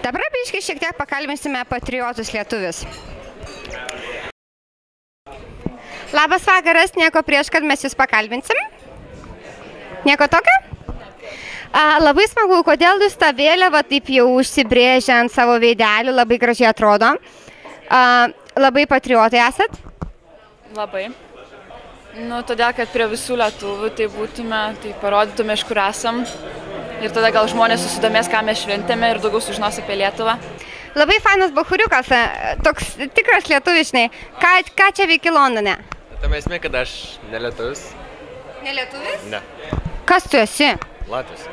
Dabar biškai šiek tiek pakalbėsime patriotus lietuvius. Labas vakaras, nieko prieš, kad mes jūs pakalbinsim. Nieko tokio? Labai smagu, kodėl jūs tą vėliavą taip jau užsibrėžę ant savo veidelių, labai gražiai atrodo. Labai patriotai esat? Labai. Todėl, kad prie visų lietuvių tai būtume, tai parodytume, iš kur esam. Ir tada gal žmonės susidomės, ką mes šventėme ir daugiau sužinos apie Lietuvą. Labai fainas bachuriukas, toks tikras lietuvis, žinai. Ką čia veiki Londone? Tame esmė, kad aš ne lietuvis. Ne lietuvis? Ne. Kas tu esi? Latvis.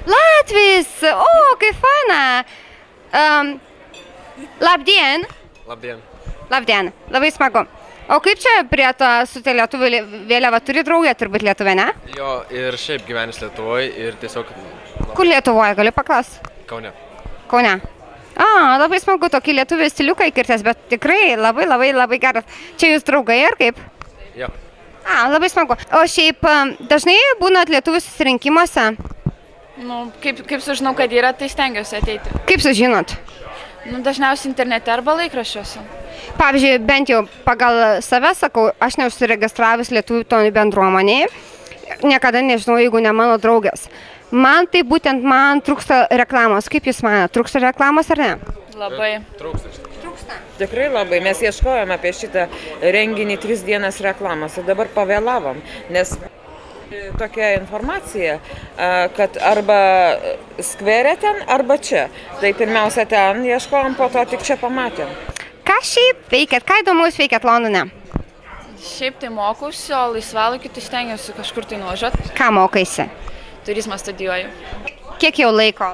Latvis! O, kaip faina! Labdien! Labdien. Labdien, labai smagu. O kaip čia prie to su tai lietuvių vėliava? Turi draugę turbūt Lietuvė, ne? Jo, ir šiaip gyvenis Lietuvoje ir tiesiog... Kur Lietuvoje, galiu paklausti? Kaune. Kaune. Labai smagu, tokį lietuvių stiliuką įkirtęs, bet tikrai labai geras. Čia jūs draugai ar kaip? Jo. Labai smagu. O šiaip dažnai būnat lietuvių susirinkimuose? Kaip sužinau, kad yra, tai stengiuosi ateiti. Kaip sužinot? Dažniausiai internete arba laikraščiuose. Pavyzdžiui, bent jau pagal save sakau, aš neužsiregistravęs lietuvių tautinei bendruomenei. Niekada nežinau, jeigu ne mano draugės. Man tai būtent trūksta reklamos. Kaip jūs manate, trūksta reklamos ar ne? Labai. Trūksta. Tikrai labai. Mes ieškojom apie šitą renginį 3 dienas reklamos ir dabar pavėlavom, nes tokia informacija, kad arba skvere ten, arba čia. Tai pirmiausia ten ieškojom, po to tik čia pamatėm. Ką šiaip veikiat? Ką įdomaus veikiat Londone? Šiaip tai mokausi, o laisvalaikiu tai stengiuosi kažkur tai nuvažiuoti. Ką mokaisi? Turizmą studijuoju. Kiek jau laiko?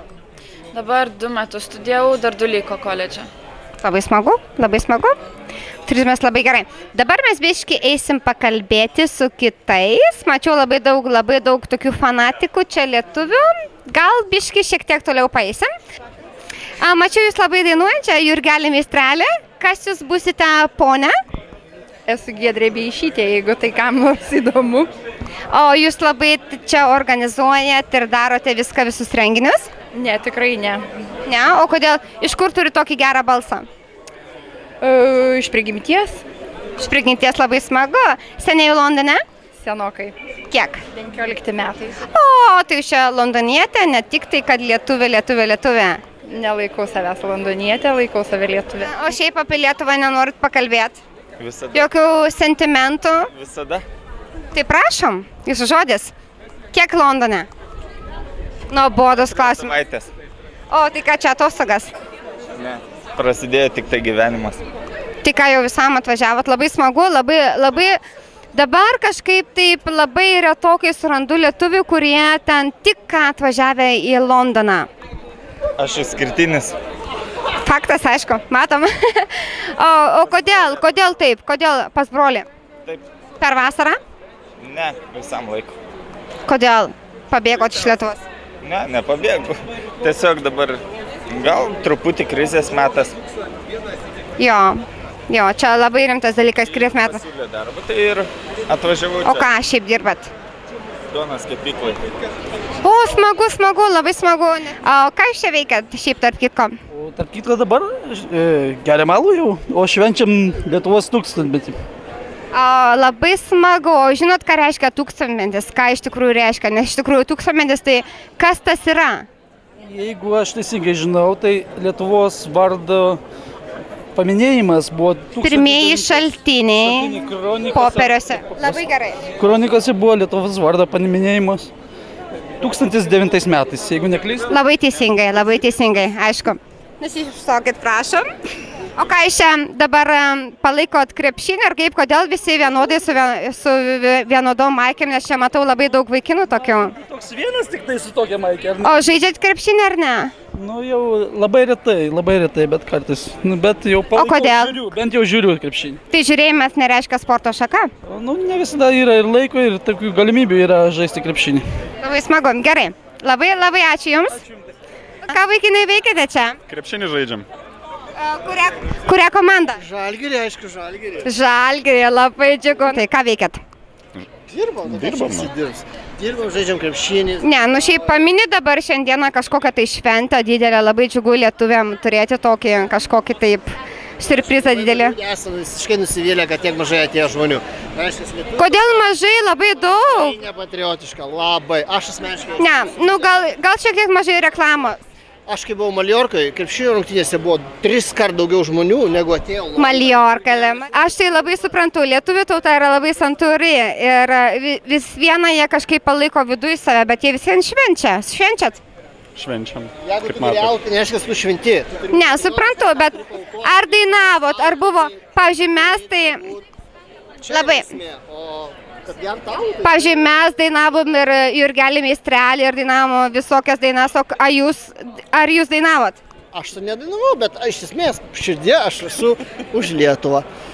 Dabar 2 metus studijavau, dar 2 liko koledže. Labai smagu, labai smagu. Turizmas labai gerai. Dabar mes biškai eisim pakalbėti su kitais. Mačiau labai daug tokių fanatikų čia lietuvių. Gal biškai šiek tiek toliau paeisim. Mačiau jūs labai dainuojančią, Jurgelė Meistrelė. Kas jūs būsite, ponė? Esu Giedrė Beišytė, jeigu tai kam nors įdomu. O jūs labai čia organizuojat ir darote viską, visus renginius? Ne, tikrai ne. Ne? O kodėl? Iš kur turi tokį gerą balsą? Iš prigimties. Iš prigimties labai smagu. Seniai Londone? Senokai. Kiek? 15 metai. O, tai čia londonietė, ne tik tai, kad lietuvė. Nelaikau savęs londonietė, laikau save lietuvė. O šiaip apie Lietuvą nenorit pakalbėti? Visada. Jokių sentimentų? Visada. Tai prašom, jūsų žodis. Kiek Londone? Nuobodus klausimas. Savaitės. O, tai ką čia atostogas? Ne, prasidėjo tik tai gyvenimas. Tai ką jau visam atvažiavot, labai smagu, labai... Dabar kažkaip taip labai retokai surandu lietuvių, kurie ten tik ką atvažiavę į Londoną. Aš išskirtinis. Faktas, aišku, matom. O kodėl? Kodėl taip? Kodėl pas brolį? Taip. Per vasarą? Ne, visam laiku. Kodėl pabėgot iš Lietuvos? Ne, nepabėgu. Tiesiog dabar gal truputį krizės metas. Jo, čia labai rimtas dalykas, krizės metas. Pasiūlė darbą, tai ir atvažiavau čia. O ką šiaip dirbat? Duonos kepyklai. O, smagu, labai smagu. O ką jūs čia veikiat šiaip tarp kitko? Tarp kitko dabar geriam alų jau, o švenčiam Lietuvos tūkstantmetį. Labai smagu. O žinot, ką reiškia tūkstantmetis? Ką iš tikrųjų reiškia? Nes iš tikrųjų tūkstantmetis, tai kas tas yra? Jeigu aš teisingai žinau, tai Lietuvos vardo paminėjimas buvo... Pirmieji šaltiniai popieriuose. Labai gerai. Kronikose buvo Lietuvos vardo paminėjimas 1009 metais, jeigu neklystu. Labai teisingai, aišku. Nusišokit, prašom. O ką iš čia dabar palaikot krepšinį ir kaip, kodėl visi vienodai su vienodom maikėm, nes čia matau labai daug vaikinų tokių. Toks vienas tik tai su tokia maikė. O žaidžiat krepšinį ar ne? Jau labai retai, bet kartais. Bet jau palaikau. O kodėl? Bent jau žiūriu krepšinį. Tai žiūrėjimas nereiškia sporto šaka? Ne visada yra ir laiko, ir tokių galimybių yra žaisti krepšinį. Labai smagu, gerai. Labai ačiū Jums. Ką vaikinai veikiate čia? Krepšinį žaidžiam. Kurią komandą? Žalgirį, aišku, Žalgirį. Žalgirį, labai džiugu. Tai ką veikiat? Dirbam. dirbam, žaidžiam krepšinį. Ne, nu šiaip pamini dabar šiandieną kažkokią tai šventę didelę, labai džiugu lietuviam turėti tokį kažkokį taip siurprizą didelį. Esame visiškai nusivylę, kad tiek mažai atėjo žmonių. Kodėl mažai, labai daug? Tai nepatriotiška, labai. Aš asmeniškai. Ne, nu gal šiek tiek mažai reklamos. Aš kai buvau Maljorkoje, krepšinio rungtynėse buvo 3 kart daugiau žmonių, negu atėjo. Maljorkale. Aš tai labai suprantu, lietuvių tauta yra labai santūri ir vis vieną jie kažkaip palaiko viduje save, bet jie visiems švenčiat. Švenčiam. Jeigu tu turi auti, nereiškia, tu šventi. Ne, suprantu, bet ar dainavot, ar buvo, pavyzdžiui, mes tai labai. Pavyzdžiui, mes dainavom ir Jurgelį Meistrelį ir dainavom visokias dainas, o ar jūs dainavot? Aš tai nedainavau, bet iš esmės širdie aš esu už Lietuvą.